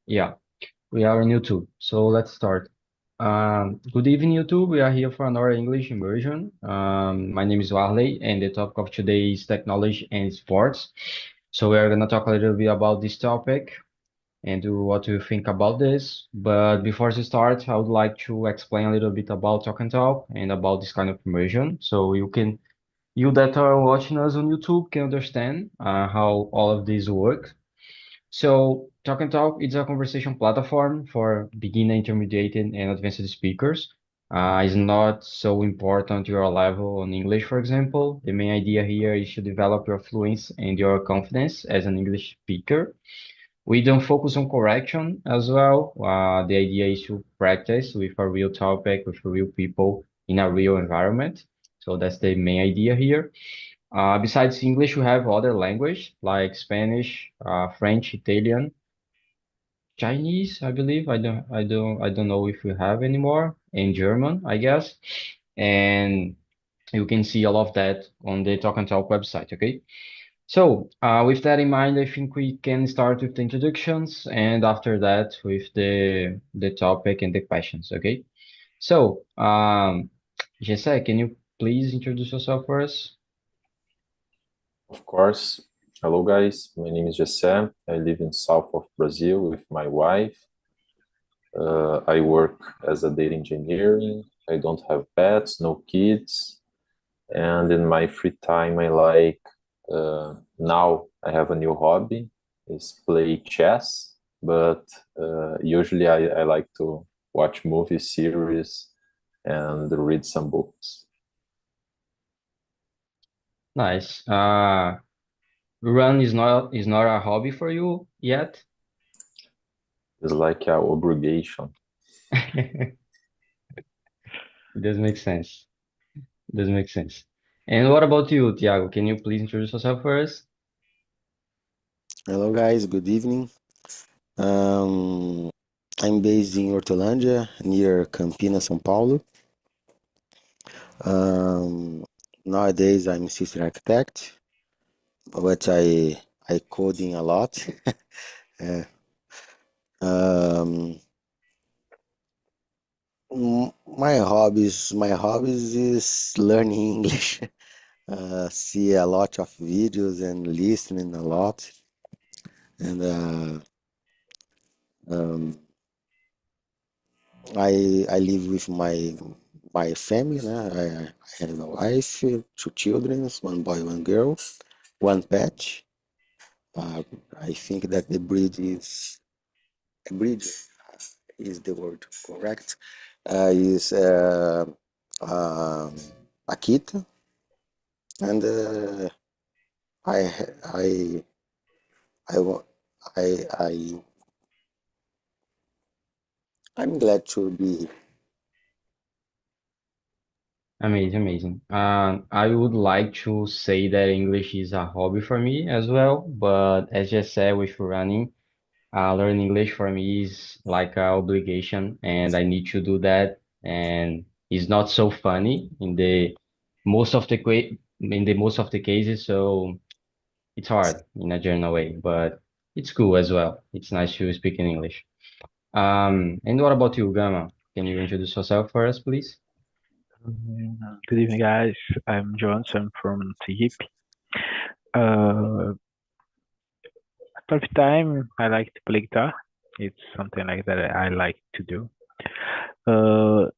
Yeah, we are on YouTube. So let's start. Good evening, YouTube. We are here for another English immersion. My name is Warley, and the topic of today is technology and sports. So we are going to talk a little bit about this topic and what you think about this. But before we start, I would like to explain a little bit about Talk and Talk and about this kind of immersion. So you that are watching us on YouTube can understand how all of this works. So Talk and Talk is a conversation platform for beginner, intermediate, and advanced speakers. It's not so important your level on English, for example. The main idea here is to develop your fluency and your confidence as an English speaker. We don't focus on correction as well. The idea is to practice with a real topic, with real people in a real environment. So that's the main idea here. Besides English, we have other language like Spanish, French, Italian, Chinese, I believe. I don't know if we have anymore, and German, I guess. And you can see all of that on the Talk and Talk website, okay? So, with that in mind, I think we can start with the introductions, and after that, with the topic and the questions, okay? So, Jesse, can you please introduce yourself for us? Of course. Hello, guys. My name is Jessé. I live in south of Brazil with my wife. I work as a data engineering. I don't have pets, no kids. And in my free time, I like, now I have a new hobby, is play chess. But usually I like to watch movie series and read some books. Nice. Run is not a hobby for you yet? It's like a obligation. It does make sense. Does make sense. And what about you, Thiago? Can you please introduce yourself first? Hello, guys. Good evening. Um, I'm based in Hortolândia, near Campinas, São Paulo. Um, Nowadays, I'm system architect, but I coding a lot. Uh, um, my hobbies is learning English. See a lot of videos and listening a lot, and um, I live with my family. I have a wife, two children, one boy, one girl, one pet. Uh, I think that the breed is the word correct. Is um, Akita, and I ha- I wa- I I'm glad to be. Amazing, amazing. I would like to say that English is a hobby for me as well, but as just said with running, learning English for me is like an obligation, and I need to do that. And it's not so funny in the most of the cases, so it's hard in a general way, but it's cool as well. It's nice to speak in English. And what about you, Gama? Can you introduce yourself for us, please? Good evening, guys. I'm Johnson from Sergipe. Uh, part of time, I like to play guitar. It's something like that I like to do. Uh,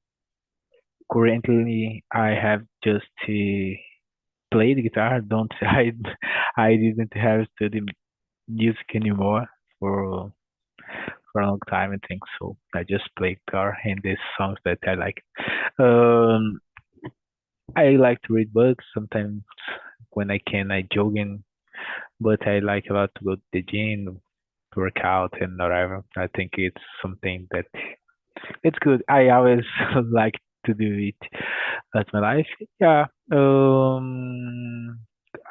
Currently, I have just played guitar. Don't I didn't have study music anymore for for a long time. I think so. I just play guitar and the songs that I like. Um, I like to read books. Sometimes when I can, I jogging, but I like a lot to go to the gym, work out, and whatever. I think it's something that it's good. I always like to do it at my life. Yeah. I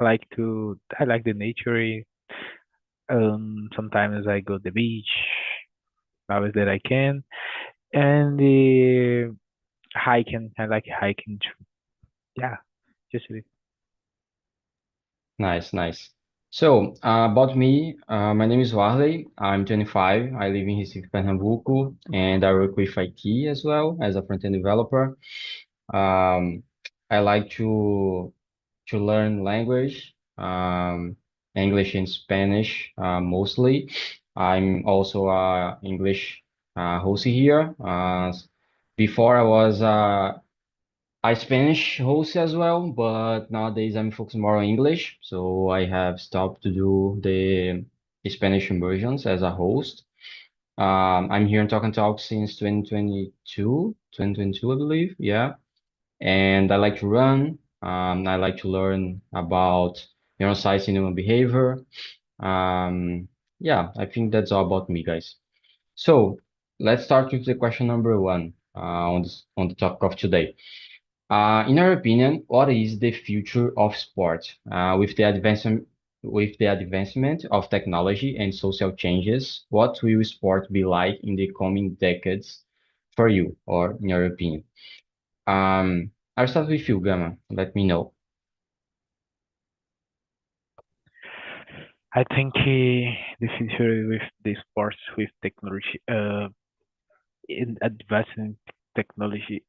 like the nature. Sometimes I go to the beach, always that I can, and the hiking. I like hiking too. Yeah, just it. Nice, nice. About me, my name is Warley. I'm 25. I live in Recife, Pernambuco, and I work with IT as well as a front-end developer. Um, I like to learn language, English and Spanish, mostly. I'm also a English host here. Before I was I Spanish host as well, but nowadays I'm focused more on English. So I have stopped to do the Spanish immersions as a host. I'm here in Talk and Talk since 2022, I believe. Yeah. And I like to run. I like to learn about neuroscience and human behavior. Um, yeah, I think that's all about me, guys. So let's start with the question number one on the topic of today. In your opinion, what is the future of sport? With the advancement of technology and social changes, what will sport be like in the coming decades for you, or in your opinion? I'll start with you, Gama. Let me know. I think the future with the sports with technology, in advancing technology,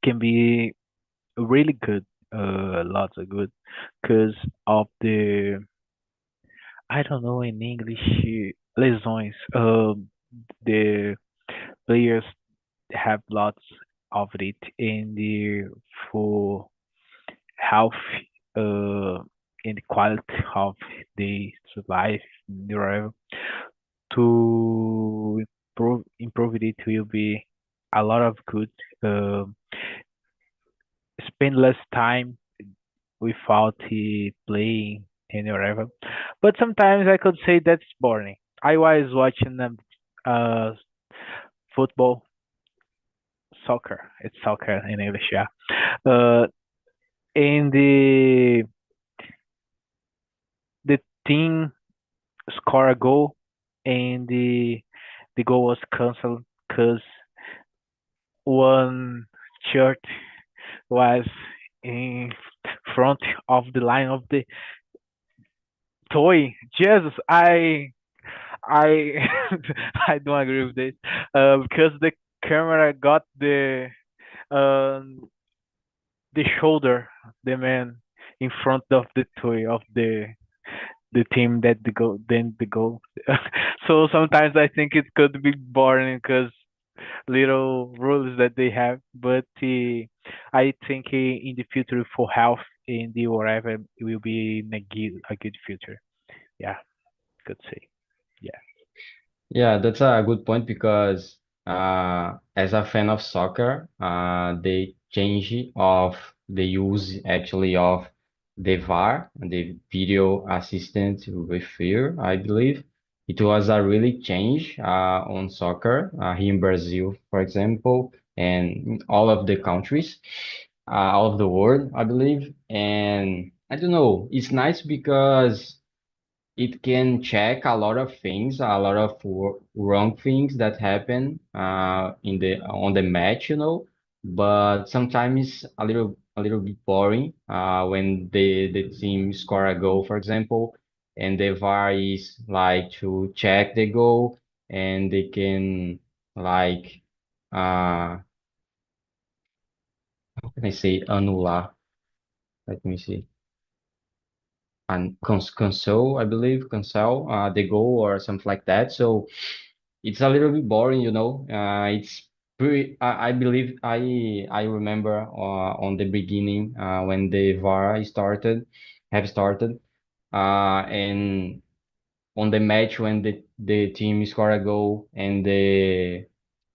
can be really good, lots of good, because of the, I don't know in English, lesões. The players have lots of it in the for health, uh, in the quality of the life, whatever. To improve it will be a lot of good. Uh, Spend less time without playing and whatever. But sometimes I could say that's boring. I was watching football, soccer. It's soccer in English, yeah. Uh, and the team score a goal, and the goal was cancelled because one shirt was in front of the line of the toy. Jesus, I I don't agree with this. Because the camera got um the shoulder, the man in front of the toy of the team that the goal then the goal. So sometimes I think it could be boring because little rules that they have, but I think in the future for health in the whatever it will be in a good future. Yeah, could say. Yeah. Yeah, that's a good point because as a fan of soccer, the change of the use actually of the VAR, the video assistant referee, I believe, it was a really change on soccer here in Brazil, for example, and in all of the countries, all of the world, I believe. And I don't know, it's nice because it can check a lot of things, a lot of wrong things that happen in the on the match, But sometimes a little bit boring when the team score a goal, for example, and the VAR is like to check the goal and they can like how can I say anular? Let me see. And console, I believe, console the goal or something like that. So it's a little bit boring, It's pretty. I believe I remember on the beginning when the VAR have started, and on the match when the team score a goal and the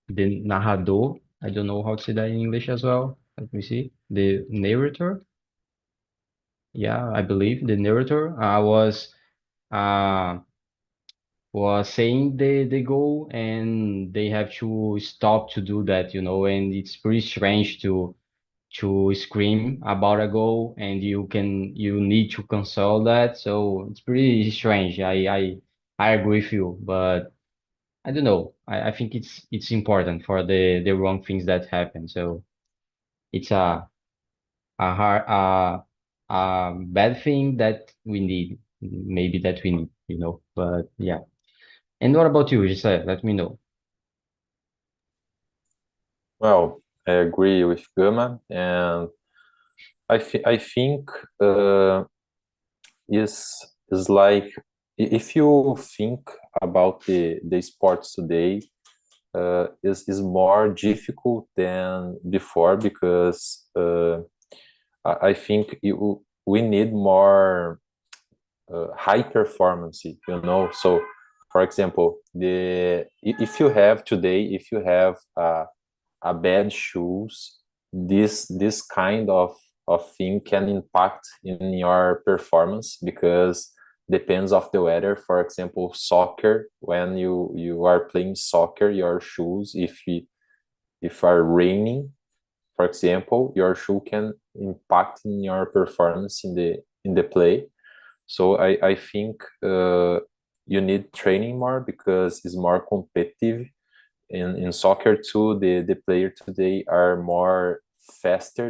narrador, I don't know how to say that in English as well. Let me see. The narrator, yeah, I believe the narrator uh was saying the goal and they have to stop to do that, and it's pretty strange to scream about a goal and you need to console that. So it's pretty strange. I agree with you, but I don't know. I think it's important for the wrong things that happen. So it's a hard bad thing that we need, maybe that we need, but yeah. And what about you, Giselle? Let me know. Well, I agree with Gama, and I think is like if you think about the sports today, is more difficult than before because I think we need more high performance, So, for example, if you have today, if you have a bad shoes, this kind of thing can impact in your performance because depends of the weather. For example, soccer, when you are playing soccer, your shoes, if are raining, for example, your shoe can impact in your performance in the play. So I think you need training more because it's more competitive. In soccer too, the player today are faster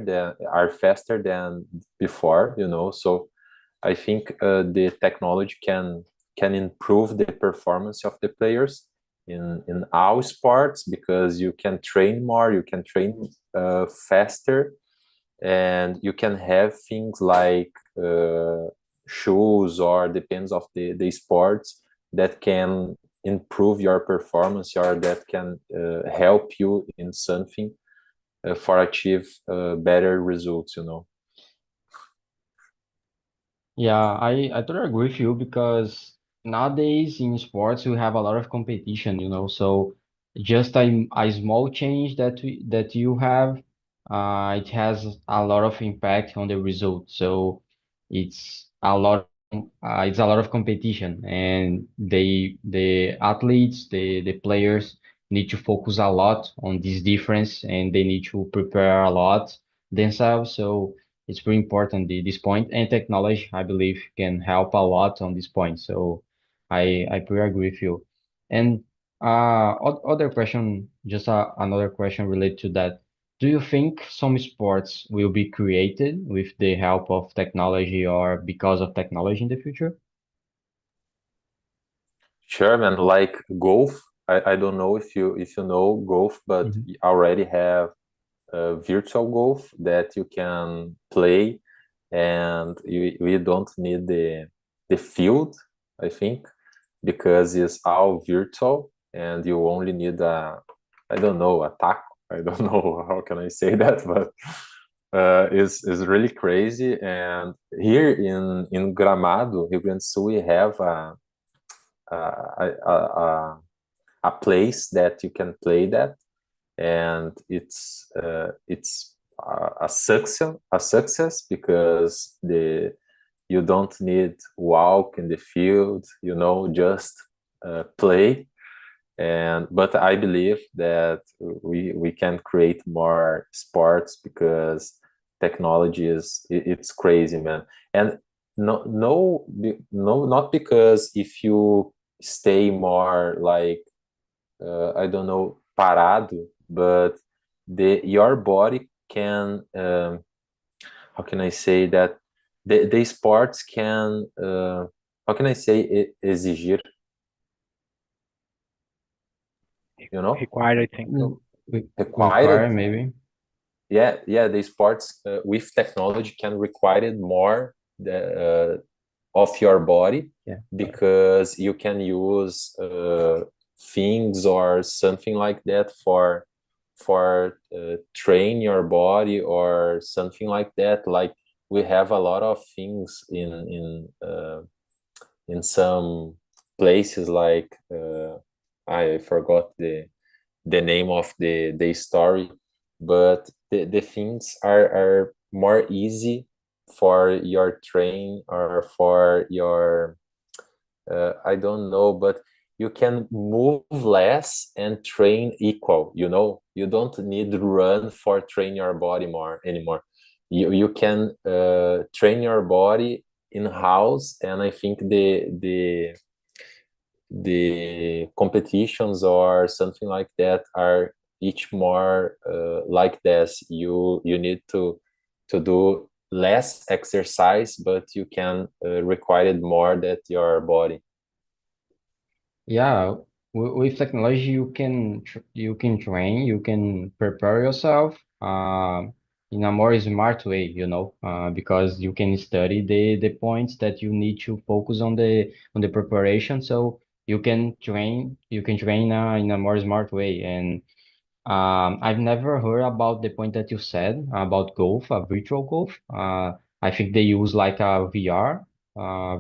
than before, So I think the technology can improve the performance of the players in all sports because you can train more, you can train faster, and you can have things like shoes or depends of the sports that can improve your performance or that can help you in something for achieve better results. Yeah, I totally agree with you because nowadays in sports we have a lot of competition, so just a small change that you have, it has a lot of impact on the result. So it's a lot of competition, and the athletes, the players need to focus a lot on this difference, and they need to prepare a lot themselves. So it's very important this point, and technology, I believe, can help a lot on this point. So I pretty agree with you. And other question, just another question related to that. Do you think some sports will be created with the help of technology or because of technology in the future? Sure, man. Like golf, I don't know if you know golf, but Mhm. you already have virtual golf that you can play, and you don't need the field, I think, because it's all virtual, and you only need I don't know, a taco. I don't know how can I say that, but is really crazy. And here in Gramado, Rio Grande do Sul, we have a, a, a, a place that you can play that, and it's a success because you don't need walk in the field, just play. And but I believe that we can create more sports because technology it's crazy, man. And no, not because if you stay more like I don't know, parado, but your body can how can I say that the sports can how can I say exigir, Required, I think so. Require required. maybe. Yeah, the sports with technology can require it more of your body Yeah. because you can use things or something like that for train your body or something like that. Like we have a lot of things in some places like I forgot the name of the story, but the things are more easy for your train or for your I don't know, but you can move less and train equal. You don't need to run for train your body more anymore. You can train your body in house, and I think the competitions or something like that are each more like this. You need to do less exercise, but you can require it more that your body. Yeah, with technology, you can train, you can prepare yourself in a more smart way, because you can study the points that you need to focus on the preparation. So you can train in a more smart way. And I've never heard about the point that you said about golf, virtual golf. I think they use like a VR,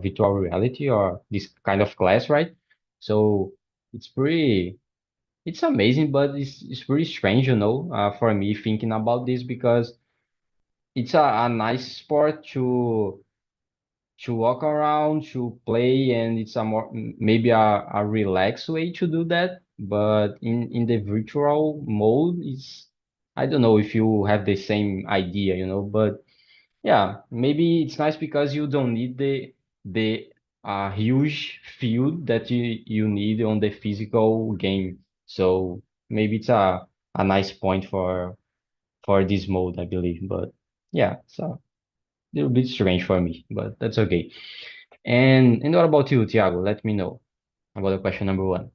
virtual reality, or this kind of class, right? So it's pretty, it's amazing, but it's pretty strange, for me thinking about this because it's a nice sport to walk around, to play, and it's a more maybe a relaxed way to do that. But in the virtual mode, it's I don't know if you have the same idea, but yeah, maybe it's nice because you don't need the huge field that you need on the physical game. So maybe it's a nice point for this mode, I believe. But yeah, so a little bit strange for me, but that's okay. And what about you, Thiago? Let me know about the question number one.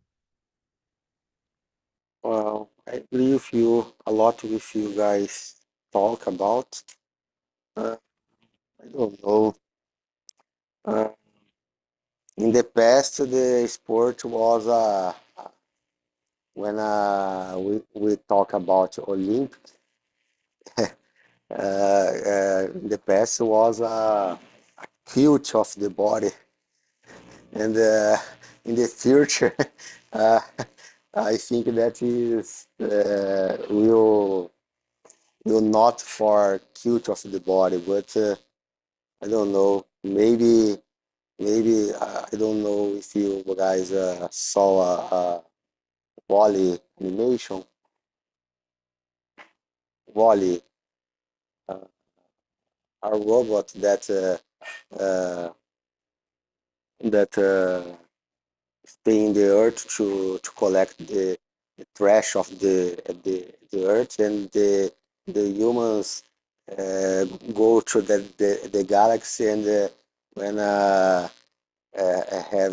Well, I agree with you a lot with you guys talk about. Uh, I don't know. Uh, in the past, the sport was when we talk about Olympic. In the past was huge of the body, and in the future, uh, I think that is will not for cute of the body, but I don't know. Maybe I don't know if you guys saw a volley animation, volley, uh, a robot uh, that stay in the earth to collect the trash of the earth, and the humans go to the galaxy, and when have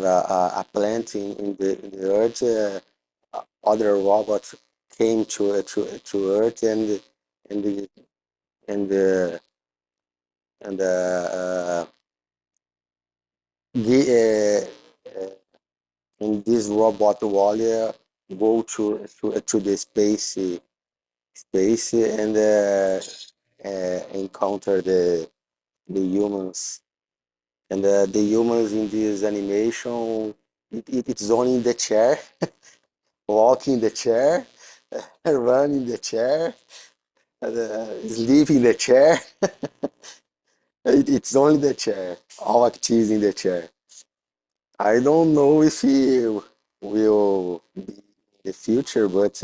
a plant in the earth, other robots came to earth, and the and the and the and this robot warrior go to the space and encounter the humans, and the humans in this animation, it's only in the chair, walk in the chair, run in the chair, sleep in the chair. It's only the chair, all activities in the chair. I don't know if he will be in the future, but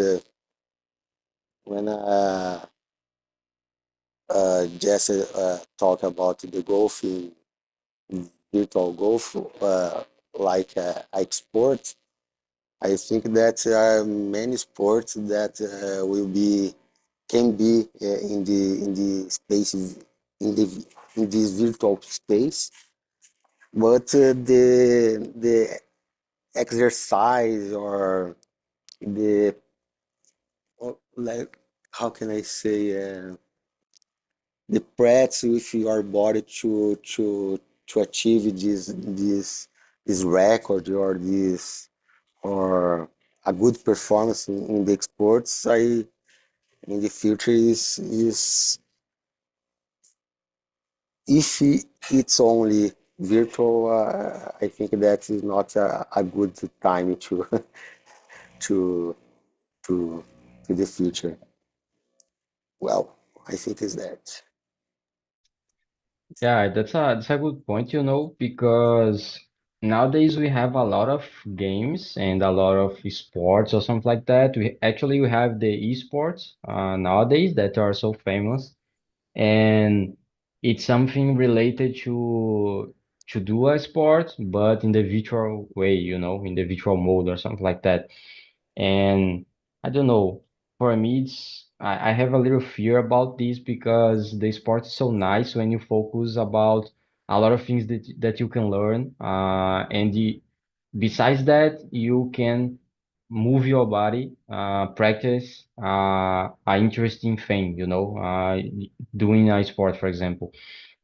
when Jesse talk about the golfing, virtual golf, like export, I think that there are many sports that will be can be in the space in the in this virtual space, but the exercise or the like how can I say the practice with your body to achieve this record or this or a good performance in the sports I in the future is if it's only virtual, I think that is not a good time to to to the future. Well, I think is that. Yeah, that's a good point, because nowadays we have a lot of games and a lot of sports or something like that. We have the esports nowadays that are so famous, and it's something related to do a sport, but in the virtual way, in the virtual mode or something like that. And I don't know, for me, I have a little fear about this because the sport is so nice when you focus about a lot of things that you can learn. Besides that, you can move your body, practice an interesting thing, doing a sport, for example.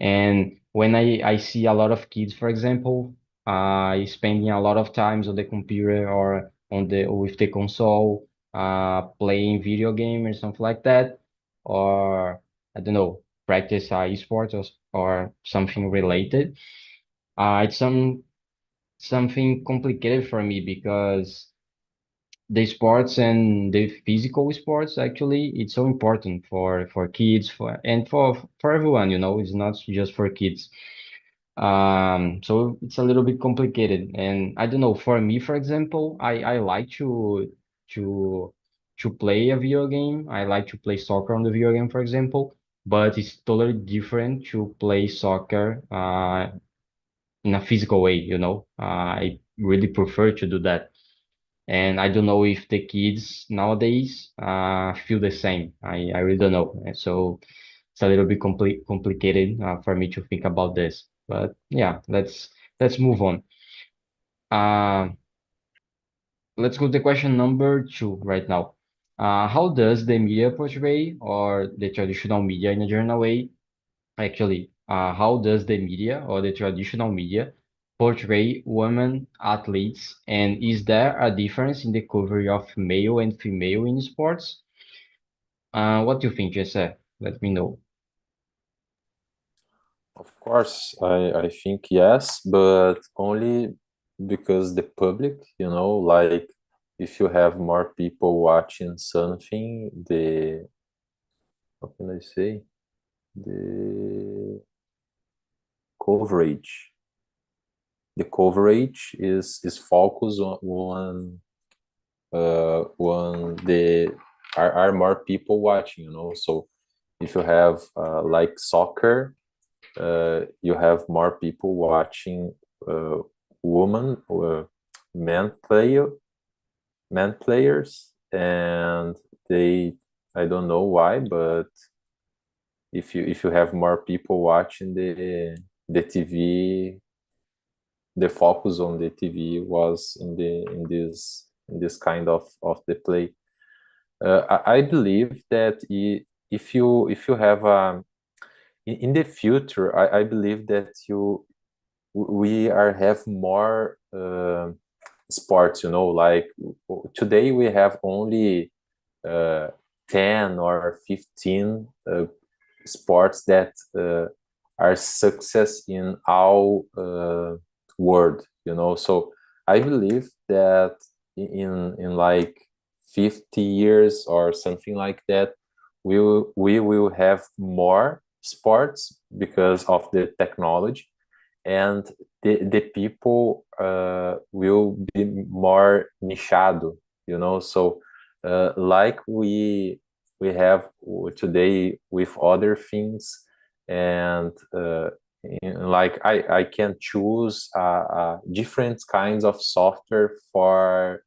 And when I see a lot of kids, for example, spending a lot of times on the computer or with the console, playing video game or something like that, or I don't know, practice esports or something related. It's something complicated for me because the sports and the physical sports actually it's so important for kids for everyone, it's not just for kids. So it's a little bit complicated. And I don't know, for me, for example, I like to to play a video game. I like to play soccer on the video game, for example, but it's totally different to play soccer in a physical way, I really prefer to do that. And I don't know if the kids nowadays feel the same. I really don't know. And so it's a little bit complicated for me to think about this. But yeah, let's move on. Uh, let's go to question number two right now. How does the media portray or the traditional media in a general way actually, how does the media or the traditional media portray women athletes? And is there a difference in the coverage of male and female in sports? What do you think, Jesse? Let me know. Of course, I think yes, but only because the public, like if you have more people watching something, how can I say? The coverage. The coverage is focused on the are more people watching, So if you have like soccer, you have more people watching women or men player men players, and they I don't know why, but if you have more people watching the TV, the focus on the TV was in this kind of the play. I believe that if you have in the future, I believe that we are have more sports. Like today we have only uh, 10 or 15 sports that are success in all world. So I believe that in like 50 years or something like that, we will have more sports because of the technology, and the people will be more nichado. So like we have today with other things, and like I can choose different kinds of software for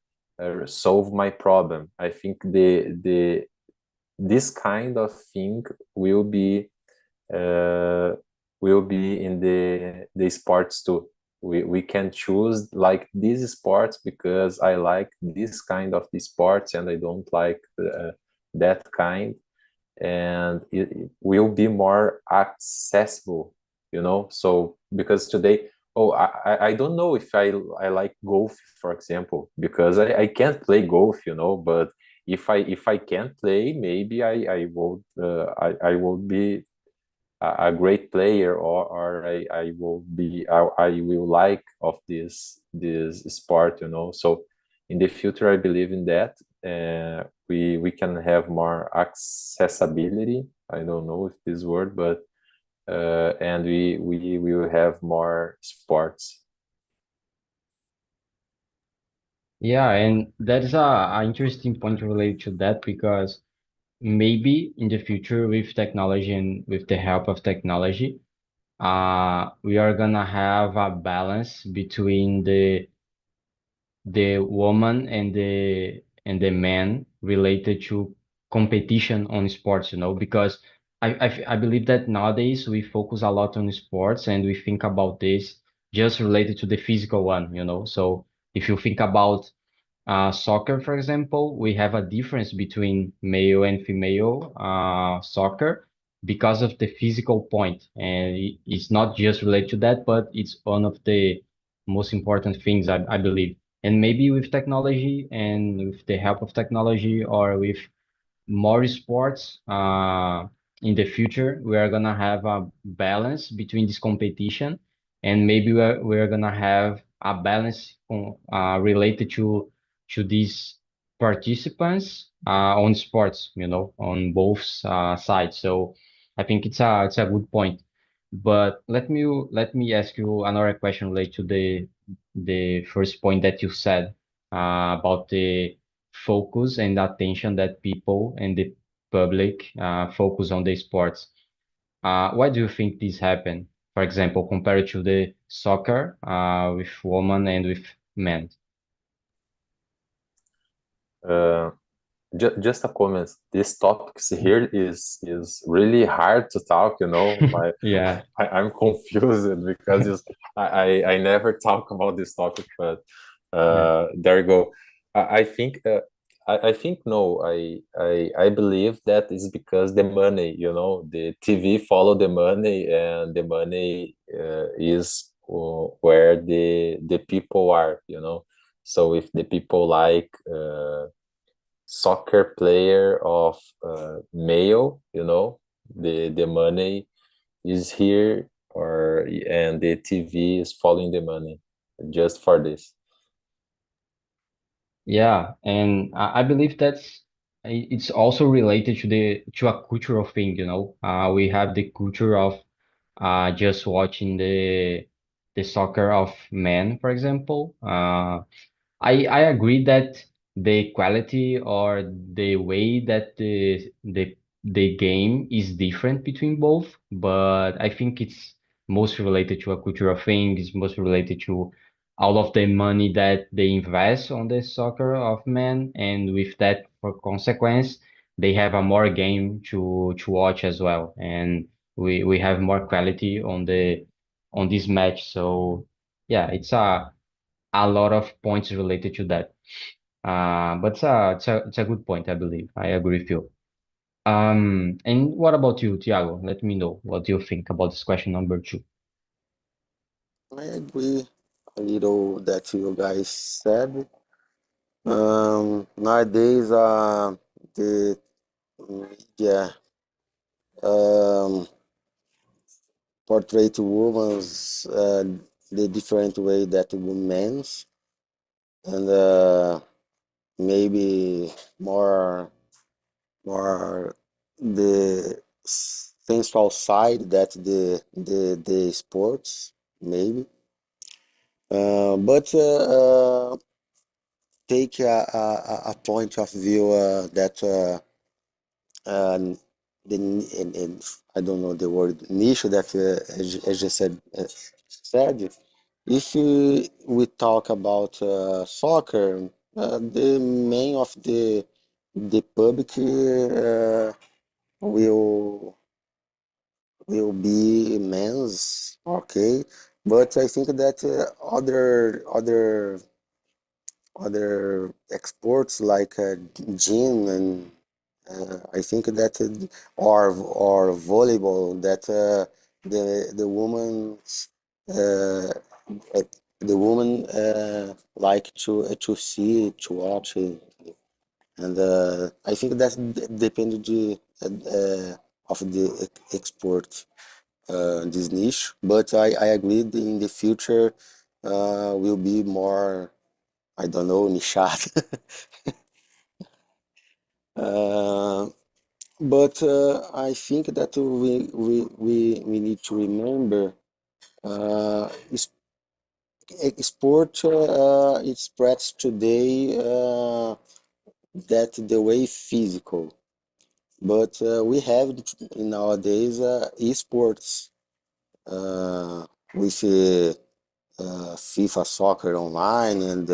solve my problem. I think the this kind of thing will be uh, will be in the sports too. We can choose like these sports because I like this kind of the sports and I don't like that kind, and it will be more accessible. So because today, oh, I don't know if I like golf, for example, because I can't play golf, but if I can't play, maybe I will be a great player, or I will be I will like of this sport. So in the future I believe in that we can have more accessibility. I don't know if this word, but and we will have more sports. Yeah, and that's a interesting point related to that because maybe in the future with technology and with the help of technology, we are gonna have a balance between the woman and the man related to competition on sports, because I believe that nowadays we focus a lot on sports and we think about this just related to the physical one. So if you think about soccer, for example, we have a difference between male and female soccer because of the physical point, and it's not just related to that, but it's one of the most important things I believe. And maybe with technology and with the help of technology or with more sports in the future, we are gonna have a balance between this competition, and maybe we're gonna have a balance related to these participants on sports, on both sides. So I think it's a good point. But let me ask you another question related to the first point that you said about the focus and attention that people and the public focus on the sports. Why do you think this happened? For example, compared to the soccer with women and with men. Uh, just a comment. This topics here is really hard to talk. Yeah, I'm confused because I never talk about this topic, but yeah, there you go. I think I think no. I believe that is because the money. The TV follow the money, and the money is where the people are. So if the people like soccer player of male, the money is here, and the TV is following the money just for this. yeah. And I believe it's also related to a cultural thing. We have the culture of just watching the soccer of men, for example. I agree that the quality or the way that the game is different between both, but I think it's most related to a cultural thing. It's most related to all of the money that they invest on the soccer of men, and with that, for consequence, they have a more game to watch as well, and we have more quality on this match. So yeah, it's a lot of points related to that. But it's a good point, I believe. I agree with you. And what about you, Tiago? Let me know what you think about this question number two. I agree a little that you guys said. Nowadays, the media um, portray women's the different way that women's, and maybe more the sensual side that the sports maybe. But take a point of view that uh, in I don't know the word niche that as you said. If we talk about soccer, the main of the public will be men's, okay, but I think that other exports like gin and I think that or volleyball that the woman uh, uh, the woman like to see to watch it. And I think that depends of the export this niche, but I agree that in the future will be more, I don't know, nichado. uh, but I think that we need to remember uh, sport it spreads today that the way physical, but we have nowadays esports with FIFA Soccer Online and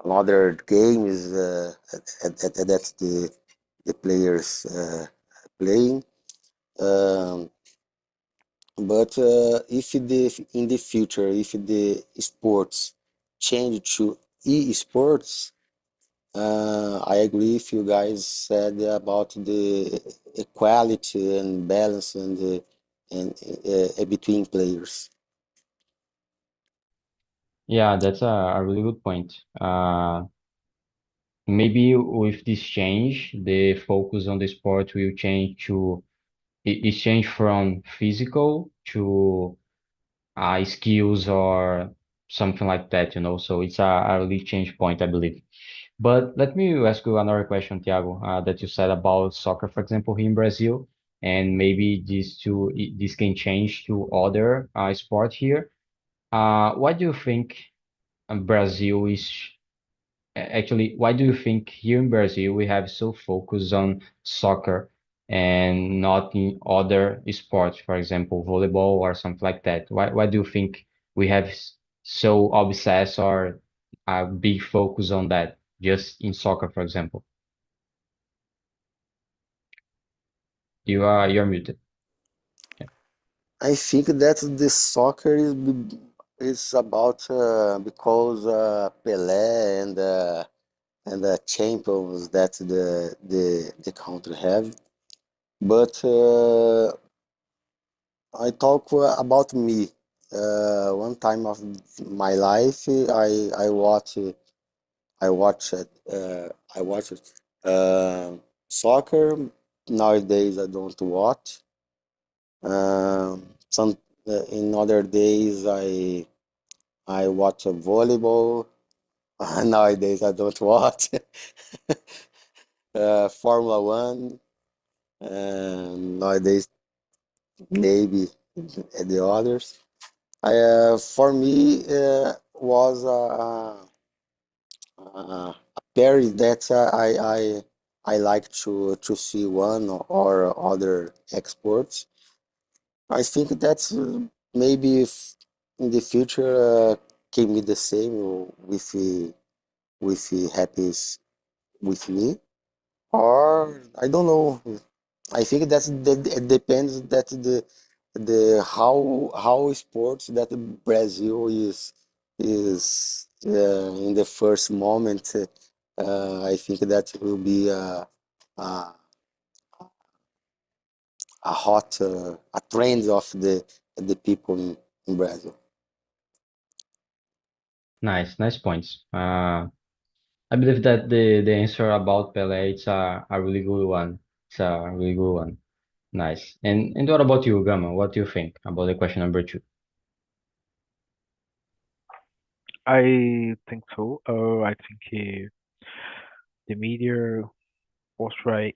other games that the players playing. Um, but if in the future, if the sports change to e-sports, I agree if you guys said about the equality and balance and between players. Yeah, that's a really good point. Maybe with this change, the focus on the sport will change to it change from physical to skills or something like that, you know. So it's a really change point, I believe. But let me ask you another question, Thiago, that you said about soccer, for example, here in Brazil, and maybe this can change to other sport here. What do you think Brazil is actually? Why do you think here in Brazil we have so focused on soccer and not in other sports, for example, volleyball or something like that? Why do you think we have so obsessed or a big focus on that just in soccer, for example? You're muted. Yeah. I think that the soccer is about because Pelé and the champions that the country have. But I talk about me. One time of my life, I watched I watched soccer. Nowadays, I don't watch. Some in other days, I watch volleyball. Nowadays, I don't watch Formula One. Nowadays, maybe the others. For me, was a pair that I like to see one or other exports. I think that's maybe if in the future can be the same with happens with me, or I don't know. I think that it depends that the how sports that Brazil is in the first moment. I think that will be a, a hot a trend of the people in Brazil. Nice points. I believe that the answer about Pelé it's a really good one. It's a really good one. Nice. And what about you, Gama? What do you think about the question number two? I think so. I think the media portray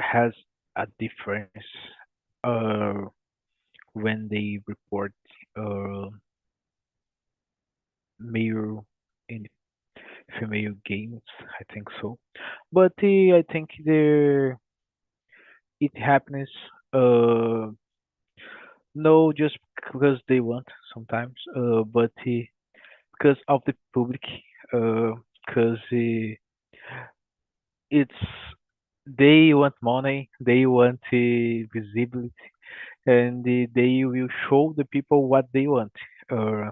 has a difference uh, when they report uh, male and female games. I think so, but I think it happens no just because they want sometimes, but because of the public, because it's they want money, they want visibility, and they will show the people what they want. Uh,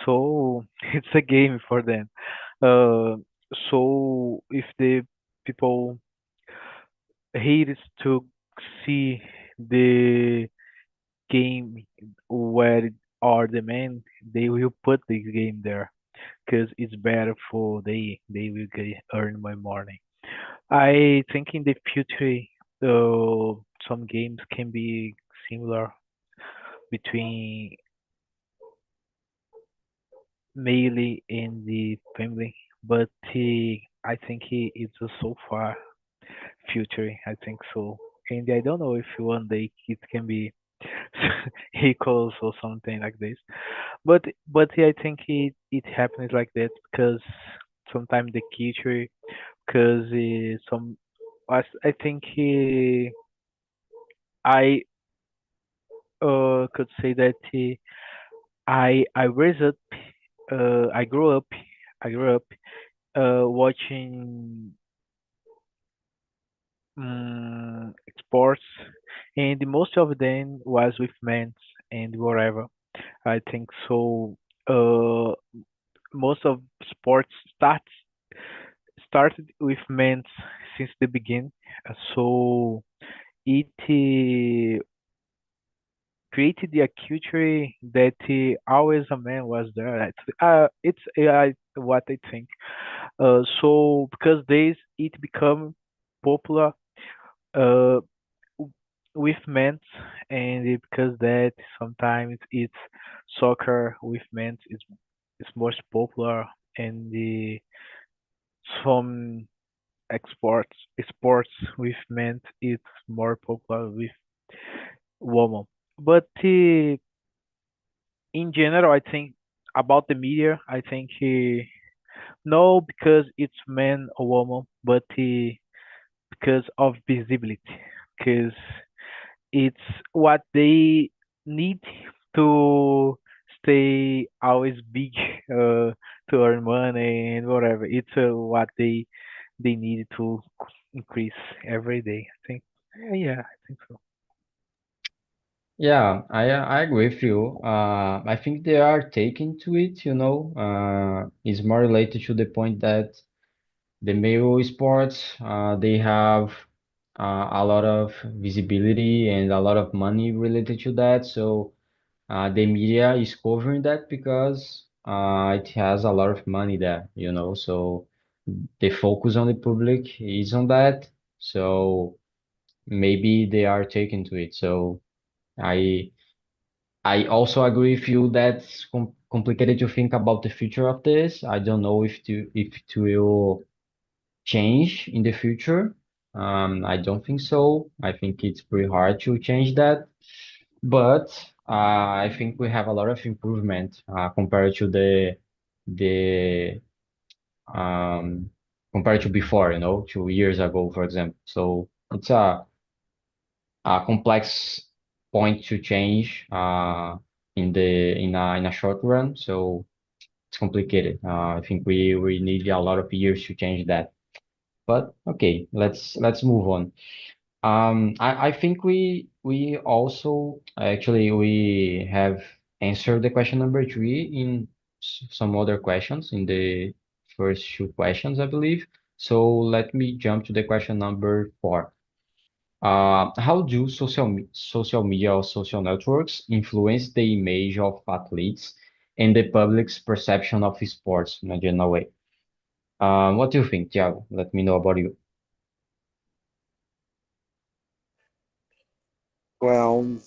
so it's a game for them. Uh, so if the people hate to see the game where are the men, they will put this game there because it's better for they will earn my money. I think in the future, some games can be similar between male and the family, but I think it's a so far future. I think so, and I don't know if one day it can be equals or something like this. But yeah, I think it happens like that because sometimes the culture, because some I think I could say that I raised up I grew up watching sports, and most of them was with men and whatever. I think so. Uh, Most of sports started with men since the beginning. So it created a culture that always a man was there. It's what I think. So because this it become popular uh, with men, and because that sometimes it's soccer with men is most popular, and some exports sports with men it's more popular with women. But in general, I think about the media, I think no because it's man or woman, but because of visibility, because it's what they need to stay always big to earn money and whatever. It's what they need to increase every day. I think. Yeah, I think so. Yeah, I agree with you. I think they are taking to it, is more related to the point that the male sports, they have a lot of visibility and a lot of money related to that. So the media is covering that because it has a lot of money there, So the focus on the public is on that. So maybe they are taking to it. So I I also agree with you that's complicated to think about the future of this. I don't know if it will change in the future. I don't think so. I think it's pretty hard to change that. But I think we have a lot of improvement compared to the compared to before, 2 years ago, for example. So it's a complex point to change in a short run. So it's complicated. I think we need a lot of years to change that. But okay, let's move on. I think we also actually we have answered the question number three in some other questions in the first two questions, I believe. So let me jump to the question number four. How do social media or social networks influence the image of athletes and the public's perception of sports in a general way? What do you think, Thiago? Let me know about you. Well,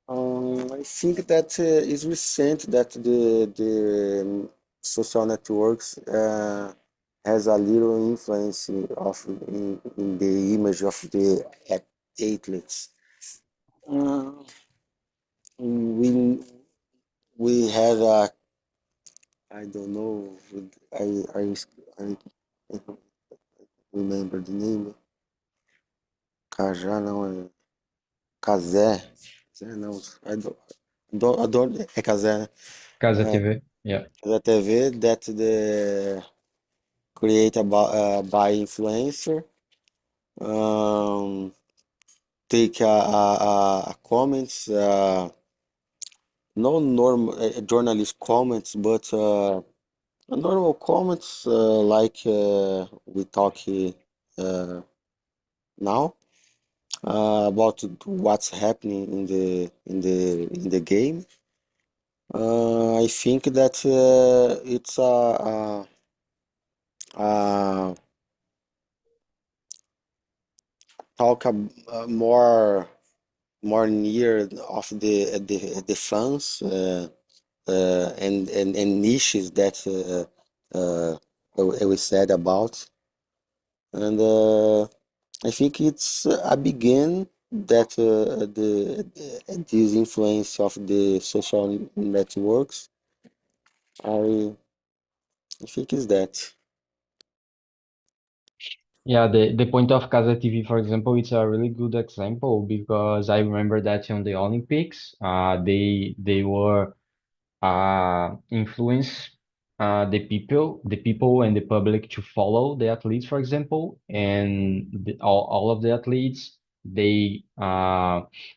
I think that it's recent that the social networks has a little influence in the image of the athletes. Uh, we we had a I don't know I remember the name. Cajá não é Casé. Casé não. I don't é Casé, né? Casa TV? Yeah. The TV that the create by influencer um, take a comments no normal journalist comments but normal comments like we talk uh, now about what's happening in the game. I think that it's a talk more near of the fans and niches that we said about, and I think it's a begin that this influence of the social networks. I think is that. Yeah, the point of Casa TV, for example, it's a really good example because I remember that on the Olympics, they were influenced the people and the public to follow the athletes, for example, and all of the athletes they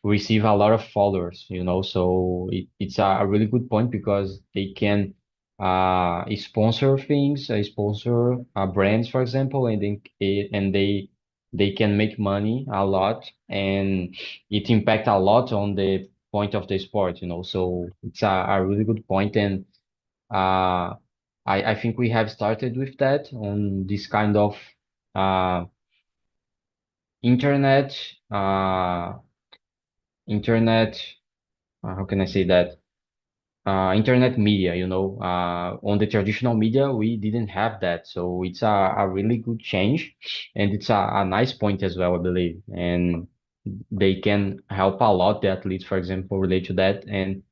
receive a lot of followers, you know. So it's a really good point because they can sponsor things, sponsor brands, for example, and they can make money a lot, and it impact a lot on the point of the sport, you know. So it's a really good point, and uh, I think we have started with that on this kind of uh, internet, uh, internet, how can I say that? Internet media, you know, on the traditional media, we didn't have that. So it's a really good change, and it's a nice point as well, I believe. And they can help a lot the athletes, for example, relate to that. And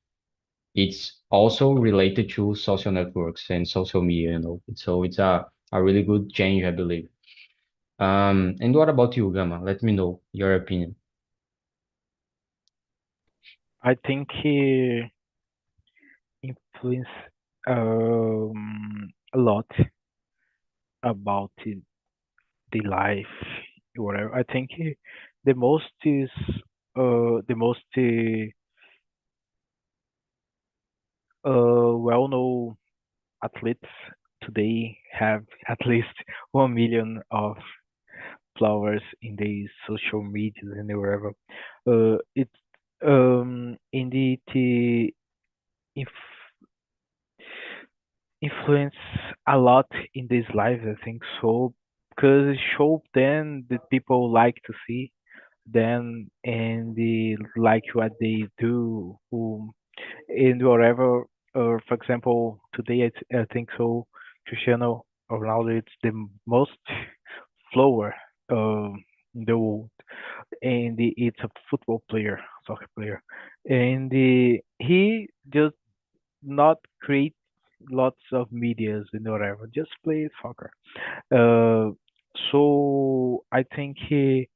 it's also related to social networks and social media, you know. So it's a really good change, I believe. And what about you, Gama? Let me know your opinion. I think he influenced a lot about the life, whatever. I think the most is the most well known athletes today have at least 1 million of followers in the social media and wherever. It in the inf- influence a lot in this life, I think so, because it show them that people like to see them and they like what they do, and whatever. Or for example, today I think so, Cristiano Ronaldo is the most follower in the world, and it's a football player, soccer player, and he just not create lots of medias and whatever, just play soccer. Uh, so I think it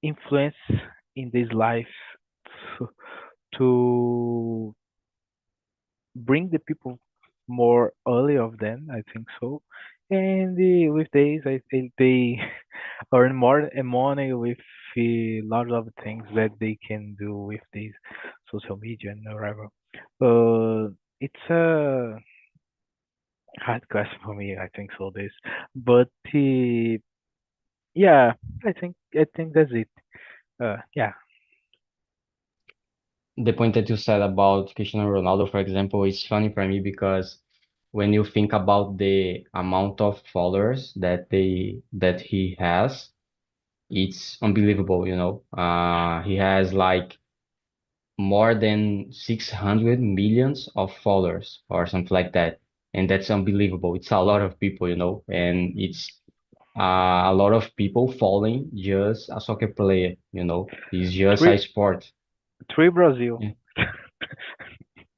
influence in this life to, to bring the people more early of them. I think so, and with days I think they earn more money with a lot of things that they can do with these social media and whatever. It's a hard question for me. I think so. This, but yeah, I think that's it. Yeah, The point that you said about Cristiano Ronaldo, for example, is funny for me because when you think about the amount of followers that he has, it's unbelievable, you know. He has like more than 600 millions of followers or something like that. And that's unbelievable. It's a lot of people, you know, and it's a lot of people following just a soccer player, you know. It's just three a sport. three Brazil. Yeah.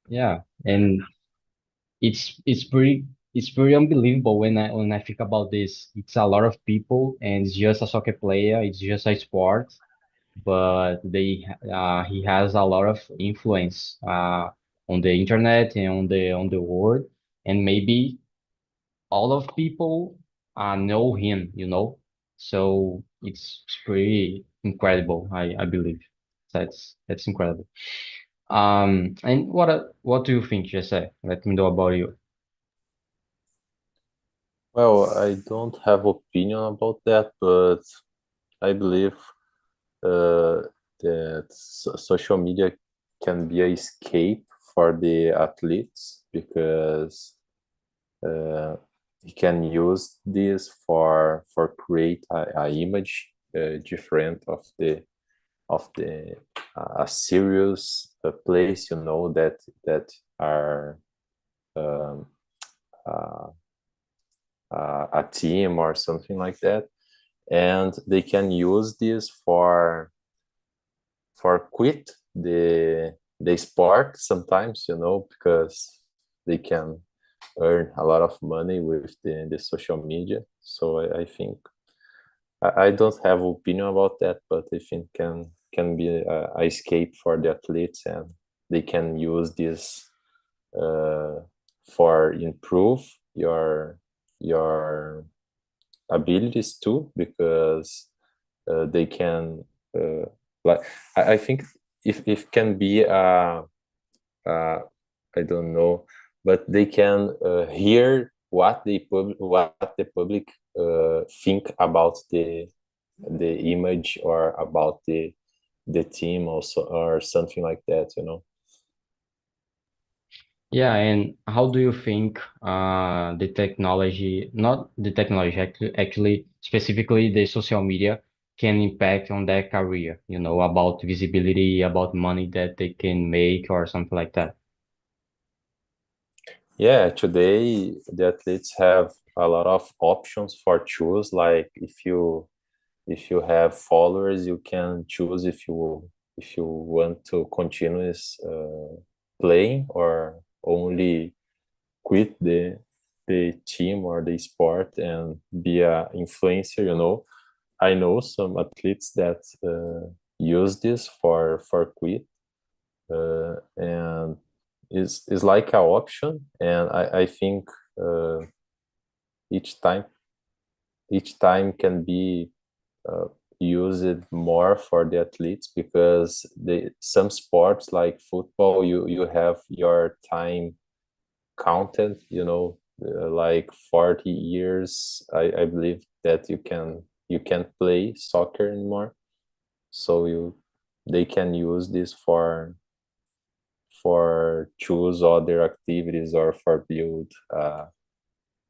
Yeah. And it's pretty unbelievable when I think about this. It's a lot of people and it's just a soccer player, it's just a sport, but he has a lot of influence on the internet and on the world, and maybe all of people know him, you know. So it's pretty incredible, I believe. That's incredible. And what do you think, Jesse? Let me know about you. Well, I don't have opinion about that, but I believe uh, that social media can be a escape for the athletes because uh, you can use this for create a image different of the a serious place, you know, that are um, uh, a team or something like that, and they can use this for quit the sport sometimes, you know, because they can earn a lot of money with the social media. So I think I don't have opinion about that, but I think can be a escape for the athletes, and they can use this for improve your abilities too, because they can like I think if can be I don't know, but they can hear what what the public think about the image or about the team also or something like that, you know. Yeah, and how do you think the technology, not the technology, actually specifically the social media can impact on their career, you know, about visibility, about money that they can make or something like that? Yeah, today the athletes have a lot of options for choose. Like if you have followers, you can choose if you want to continue playing or only quit the team or the sport and be a influencer. You know, I know some athletes that use this for quit, and is like an option. And I think uh, each time each time can be uh, used more for the athletes, because some sports like football, you have your time counted, you know, like 40 years. I believe that you can't play soccer anymore, so they can use this for choose other activities or for build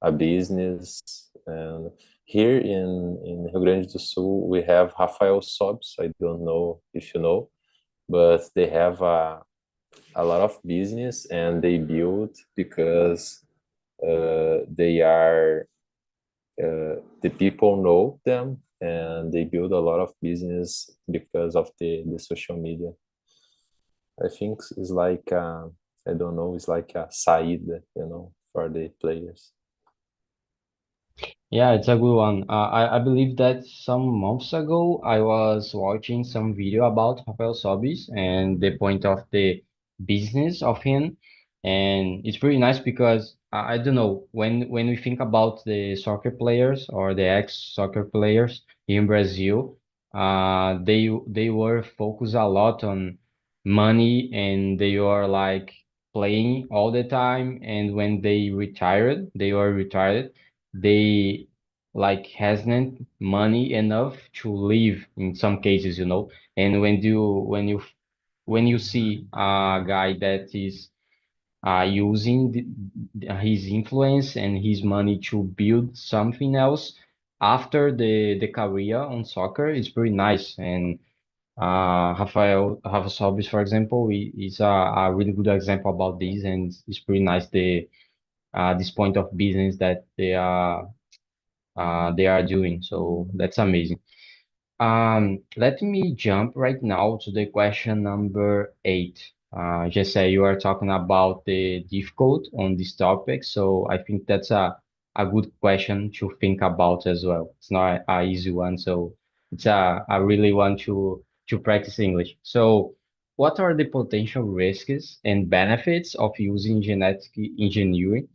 a business. And here in Rio Grande do Sul, we have Rafael Sobs. I don't know if you know, but they have a lot of business, and they build because they are the people know them, and they build a lot of business because of the social media. I think it's like I don't know, it's like a saída, you know, for the players. Yeah, it's a good one. I believe that some months ago I was watching some video about Rafael Sobis and the point of the business of him, and it's pretty nice because I don't know, when we think about the soccer players or the ex-soccer players in Brazil, they were focused a lot on money and they were like playing all the time, and when they were retired, they like hasn't money enough to live in some cases, you know. And when you see a guy that is using his influence and his money to build something else after the career on soccer, it's pretty nice. And Rafael Sobis, for example, is a really good example about this, and it's pretty nice the this point of business that they are doing. So that's amazing. Let me jump right now to the question number 8. Just say you are talking about the difficult on this topic, so I think that's a good question to think about as well. It's not a easy one, so it's I really want to practice English. So, what are the potential risks and benefits of using genetic engineering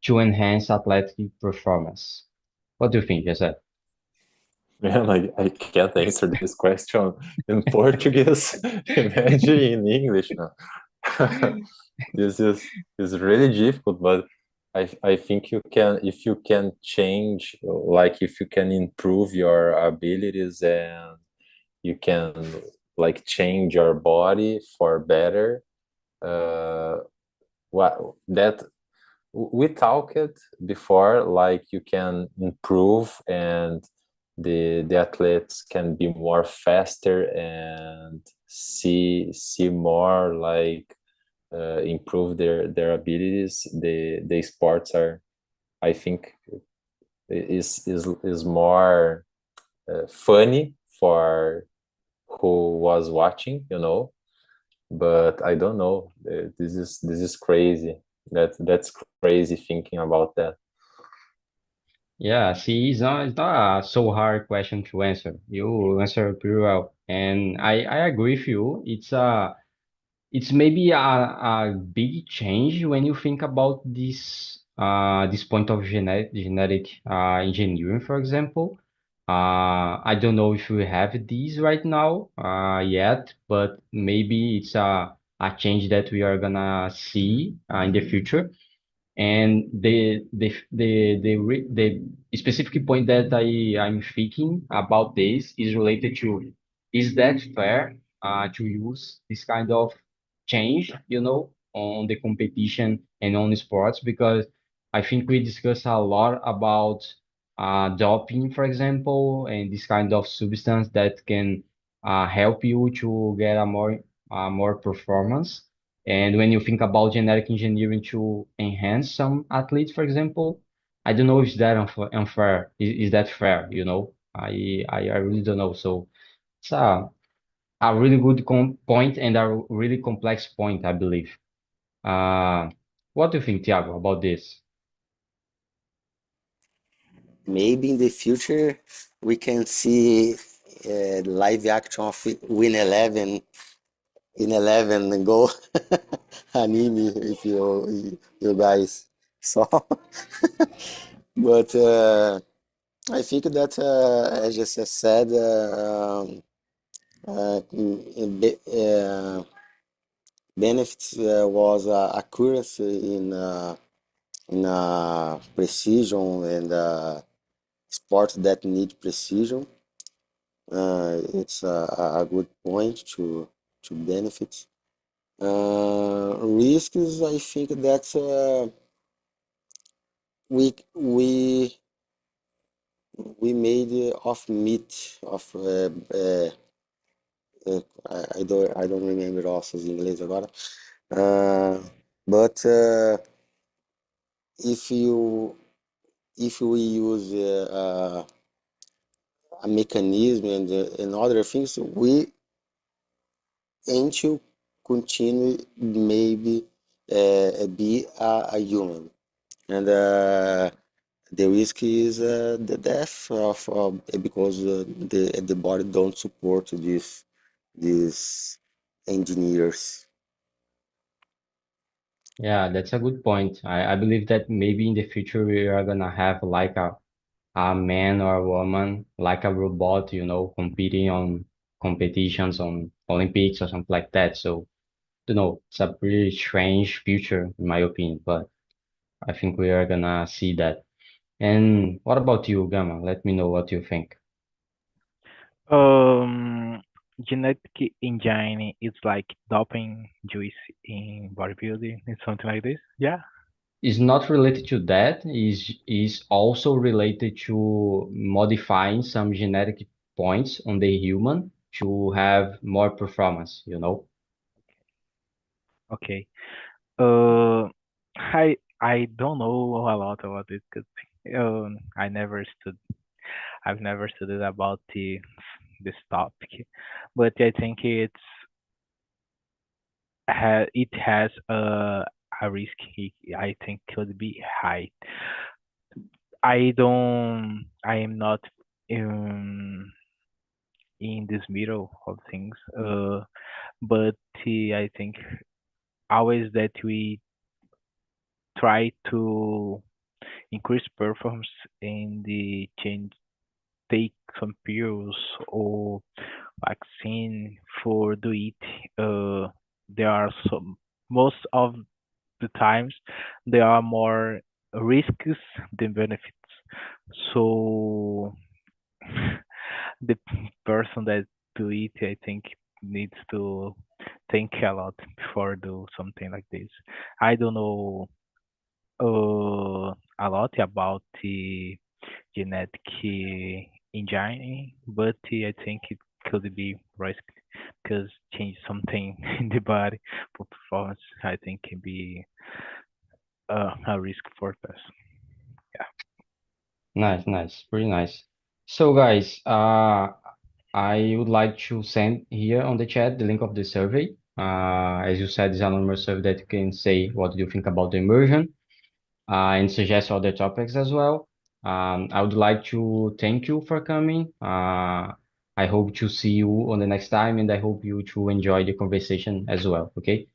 to enhance athletic performance? What do you think, Jesse? Man, I can't answer this question in Portuguese. Imagine in English now. This is really difficult, but I think you can, if you can change, like if you can improve your abilities, and you can like change your body for better. What that we talked before, like you can improve, and the athletes can be more faster and see more, like improve their abilities. The sports are, I think, is more funny for who was watching, you know. But I don't know, this is crazy. That's crazy thinking about that. Yeah, see, it's not a so hard question to answer. You answer pretty well, and I agree with you. it's maybe a big change when you think about this point of genetic engineering, for example. I don't know if we have these right now yet, but maybe it's a change that we are gonna see in the future. And the specific point that I'm thinking about this is related to, is that fair to use this kind of change, on the competition and on sports? Because I think we discussed a lot about doping, for example, and this kind of substance that can help you to get a more performance. And when you think about genetic engineering to enhance some athletes, for example, I don't know if that unfair. Is that fair? I really don't know. So it's a really good point and a really complex point, I believe. Uh, what do you think, Thiago, about this? Maybe in the future we can see live action of in 11 and go anime if you guys saw. But I think that, as just said, benefits was accuracy in precision and sports that need precision. It's a good point to benefit. Risks, I think that we made of meat of I don't remember ossos em inglês agora. But if you if we use a mechanism and other things, we aim to continue maybe be a human. And the risk is the death of because the body don't support these engineers. Yeah, that's a good point. I believe that maybe in the future we are gonna have like a man or a woman, like a robot, competing on competitions on Olympics or something like that. So, it's a pretty strange future in my opinion, but I think we are gonna see that. And what about you, Gamma? Let me know what you think. Um, Genetic engineering is like doping juice in bodybuilding and something like this. Yeah. Is not related to that, is also related to modifying some genetic points on the human to have more performance. Okay. Uh, I don't know a lot about it because I never stood. I've never studied about this topic, but I think it has a risk. I think could be high. I am not um, in this middle of things. But I think always that we try to increase performance in the change, take some pills or vaccine for do it. There are some most of the times there are more risks than benefits. So the person that do it, I think, needs to think a lot before do something like this. I don't know a lot about the genetic engineering, but I think it could be risk because change something in the body for performance. I think can be a risk for person. Yeah. Nice, nice, pretty nice. So guys, I would like to send here on the chat the link of the survey. As you said, it's an anonymous survey that you can say what do you think about the immersion, and suggest other topics as well. I would like to thank you for coming. I hope to see you on the next time, and I hope you to enjoy the conversation as well. Okay.